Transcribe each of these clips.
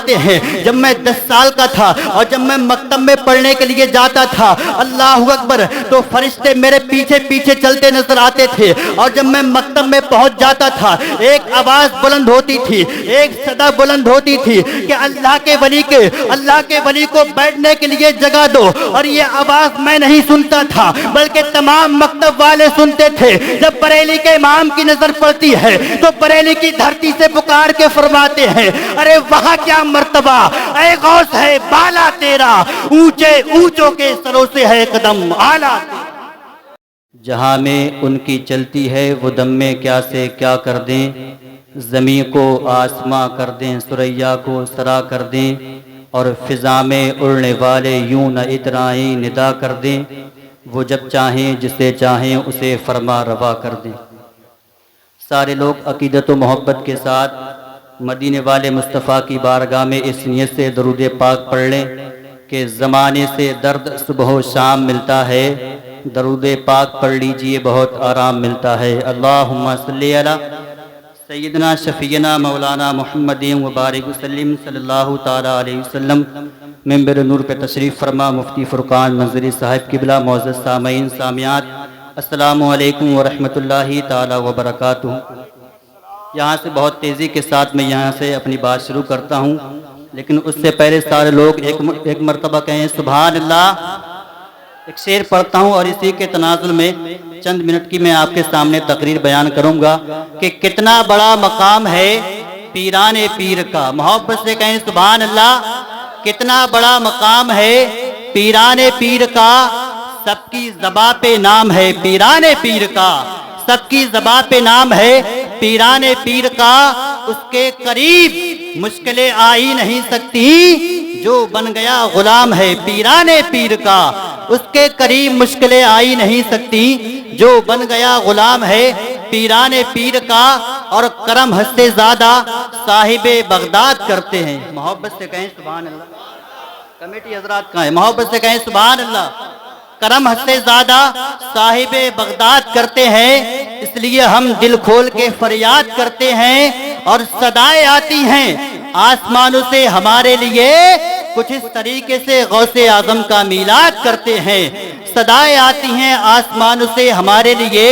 فرماتے ہیں جب میں 10 سال کا تھا اور جب میں مکتب میں پڑھنے کے لیے جاتا تھا، اللہ اکبر، تو فرشتے میرے پیچھے پیچھے چلتے نظر آتے تھے، اور جب میں مکتب میں پہنچ جاتا تھا ایک آواز بلند ہوتی تھی، ایک صدا بلند ہوتی تھی کہ اللہ کے ولی کو بیٹھنے کے لیے جگہ دو، اور یہ آواز میں نہیں سنتا تھا بلکہ تمام مکتب والے سنتے تھے۔ جب بریلی کے امام کی نظر پڑتی ہے تو بریلی کی دھرتی سے پکار کے فرماتے ہیں، ارے وہاں کیا مرتبہ، اے غوث ہے بالا تیرا، اونچے اونچوں کے سروں سے ہے قدم اعلیٰ۔ جہاں میں ان کی چلتی ہے وہ دم میں کیا سے کیا کر دیں، زمین کو آسماں کر دیں، ثریا کو سرا کر دیں، اور فضا میں اڑنے والے یوں نہ اترائیں ندا کر دیں، وہ جب چاہیں جسے چاہیں اسے فرما روا کر دیں۔ سارے لوگ عقیدت و محبت کے ساتھ مدینے والے مصطفیٰ کی بارگاہ میں اس نیت سے درود پاک پڑھ لیں کہ زمانے سے درد صبح و شام ملتا ہے، درود پاک پڑھ لیجئے بہت آرام ملتا ہے۔ اللہم صلی علی سیدنا شفیعنا مولانا محمد وبارک وسلم صلی اللہ تعالی علیہ وسلم۔ منبر نور پہ تشریف فرما مفتی فرقان منظری صاحب قبلہ، معزز سامعین سامعات، السلام علیکم ورحمۃ اللہ تعالی وبرکاتہ۔ یہاں سے بہت تیزی کے ساتھ میں یہاں سے اپنی بات شروع کرتا ہوں، لیکن اس سے پہلے سارے لوگ ایک مرتبہ کہیں سبحان اللہ۔ ایک شعر پڑھتا ہوں اور اسی کے تناظر میں چند منٹ کی میں آپ کے سامنے تقریر بیان کروں گا کہ کتنا بڑا مقام ہے پیران پیر کا۔ محبت سے کہیں سبحان اللہ۔ کتنا بڑا مقام ہے پیران پیر کا، سب کی زباں پہ نام ہے پیران پیر کا، سب کی زباں پہ نام ہے پیران پیر کا، اس کے قریب مشکلیں آ ہی نہیں سکتی، جو بن گیا غلام ہے پیران پیر کا، اس کے قریب مشکلیں آ ہی نہیں سکتی، جو بن گیا غلام ہے پیران پیر کا، اور کرم ہستے زادہ صاحب بغداد کرتے ہیں۔ محبت سے کہیں سبحان اللہ۔ کمیٹی حضرات کہاں ہے؟ محبت سے کہیں سبحان اللہ۔ کرم ہستے زادہ صاحب بغداد کرتے ہیں، اس لیے ہم دل کھول کے فریاد کرتے ہیں، اور صدائیں آتی ہیں آسمانوں سے ہمارے لیے، کچھ اس طریقے سے غوث اعظم کا میلاد کرتے ہیں۔ صدائیں آتی ہیں آسمانوں سے ہمارے لیے،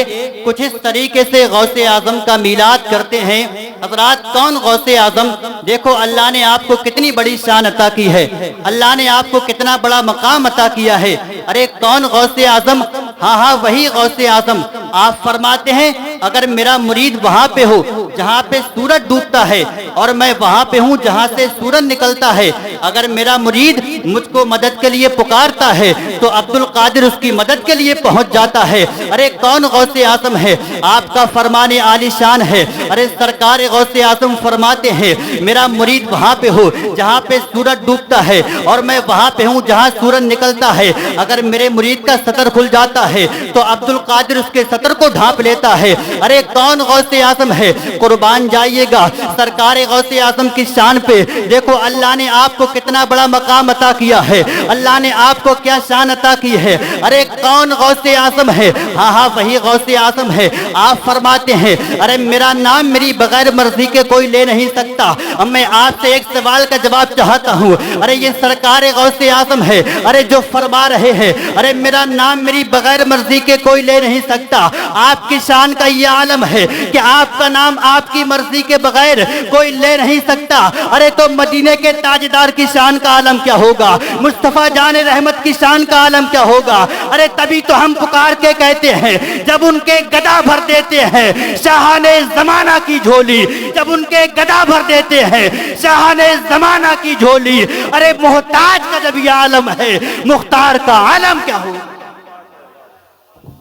کچھ اس طریقے سے غوث اعظم کا میلاد کرتے ہیں۔ حضرات کون غوث اعظم؟ دیکھو اللہ نے آپ کو کتنی بڑی شان عطا کی ہے، اللہ نے آپ کو کتنا بڑا مقام عطا کیا ہے۔ ارے کون غوث اعظم؟ ہاں وہی غوث اعظم۔ آپ فرماتے ہیں اگر میرا مرید وہاں پہ ہو جہاں پہ سورج ڈوبتا ہے، اور میں وہاں پہ ہوں جہاں سے سورج نکلتا ہے، اگر میرا مرید مجھ کو مدد کے لیے پکارتا ہے تو عبد القادر اس کی مدد کے لیے پہنچ جاتا ہے۔ ارے کون غوث اعظم ہے؟ آپ کا فرمان عالی شان ہے۔ ارے سرکار غوث اعظم فرماتے ہیں میرا مرید وہاں پہ ہو جہاں پہ سورج ڈوبتا ہے، اور میں وہاں پہ ہوں جہاں سورج نکلتا ہے، اگر میرے مرید کا سطر کھل جاتا ہے تو عبد القادر اس کے سطر کو ڈھانپ لیتا ہے۔ ارے کون غوث اعظم ہے؟ قربان جائیے گا سرکار غوث اعظم کی شان پہ۔ دیکھو اللہ نے آپ کو کتنا بڑا مقام عطا کیا ہے، اللہ نے آپ کو کیا شان عطا کی ہے۔ ارے کون غوث اعظم ہے؟ ہاں وہی غوث اعظم ہے۔ آپ فرماتے ہیں ارے میرا نام میری بغیر مرضی کے کوئی لے نہیں سکتا۔ اب میں آپ سے ایک سوال کا جواب چاہتا ہوں، ارے یہ سرکار غوث اعظم ہے، ارے جو فرما رہے ہیں ارے میرا نام میری بغیر مرضی کے کوئی لے نہیں سکتا، آپ کی شان کا یہ عالم ہے کہ آپ کا نام آپ کی مرضی کے بغیر کوئی لے نہیں سکتا۔ ارے تو مدینے کے تاجدار کی شان کا عالم کیا ہوگا، مصطفیٰ جان رحمت کی شان کا عالم کیا ہوگا۔ ارے تبھی تو ہم پکار کے کہتے ہیں جب ان کے گدا بھر دیتے ہیں شاہان زمانہ کی جھولی، جب ان کے گدا بھر دیتے ہیں شاہان زمانہ کی جھولی، ارے محتاج کا جب یہ عالم ہے مختار کا عالم کیا ہوگا۔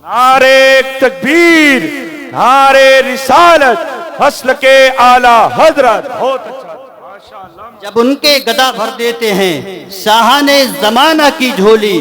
نعرے تکبیر، نعرے رسالت، فصل کے اعلی حضرت۔ بہت اچھا، جب ان کے گدا بھر دیتے ہیں شاہان زمانہ کی جھولی،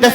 10